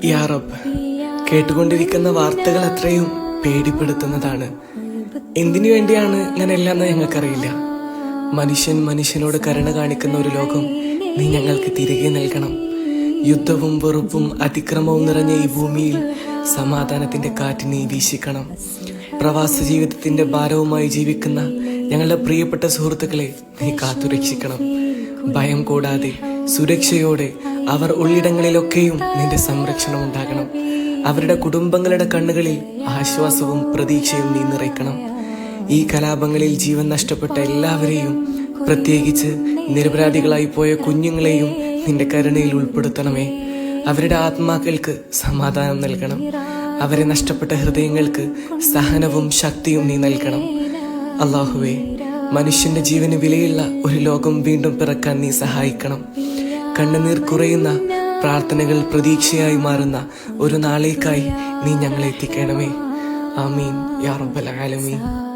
യാ റബ്ബ്, കേട്ടുകൊണ്ടിരിക്കുന്ന വാർത്തകൾ അത്രയും പേടിപ്പെടുത്തുന്നതാണ്. എന്തിനു വേണ്ടിയാണ് ഇങ്ങനെയല്ലാന്ന് ഞങ്ങൾക്കറിയില്ല. മനുഷ്യൻ മനുഷ്യനോട് കരുണ കാണിക്കുന്ന ഒരു ലോകം നീ ഞങ്ങൾക്ക് തിരികെ നൽകണം. യുദ്ധവും വെറുപ്പും അതിക്രമവും നിറഞ്ഞ ഈ ഭൂമിയിൽ സമാധാനത്തിന്റെ കാറ്റ് നീ വീശിക്കണം. പ്രവാസ ജീവിതത്തിന്റെ ഭാരവുമായി ജീവിക്കുന്ന ഞങ്ങളുടെ പ്രിയപ്പെട്ട സുഹൃത്തുക്കളെ നീ കാത്തുരക്ഷിക്കണം. ഭയം കൂടാതെ സുരക്ഷയോടെ അവർ ഉള്ളിടങ്ങളിലൊക്കെയും നിന്റെ സംരക്ഷണം ഉണ്ടാകണം. അവരുടെ കുടുംബങ്ങളുടെ കണ്ണുകളിൽ ആശ്വാസവും പ്രതീക്ഷയും നീ നിറയ്ക്കണം. ഈ കലാപങ്ങളിൽ ജീവൻ നഷ്ടപ്പെട്ട എല്ലാവരെയും, പ്രത്യേകിച്ച് നിരപരാധികളായി പോയ കുഞ്ഞുങ്ങളെയും നിന്റെ കരുണയിൽ ഉൾപ്പെടുത്തണമേ. അവരുടെ ആത്മാക്കൾക്ക് സമാധാനം നൽകണം. അവരെ നഷ്ടപ്പെട്ട ഹൃദയങ്ങൾക്ക് സഹനവും ശക്തിയും നീ നൽകണം. അല്ലാഹുവേ, മനുഷ്യന്റെ ജീവന് വിലയുള്ള ഒരു ലോകം വീണ്ടും പിറക്കാൻ നീ സഹായിക്കണം. കണ്ണുനീർ കുറയുന്ന പ്രാർത്ഥനകൾ പ്രതീക്ഷയായി മാറുന്ന ഒരു നാളേക്കായി നീ ഞങ്ങളെ എത്തിക്കണമേ. ആമീൻ യാ റബ്ബൽ ആലമീൻ.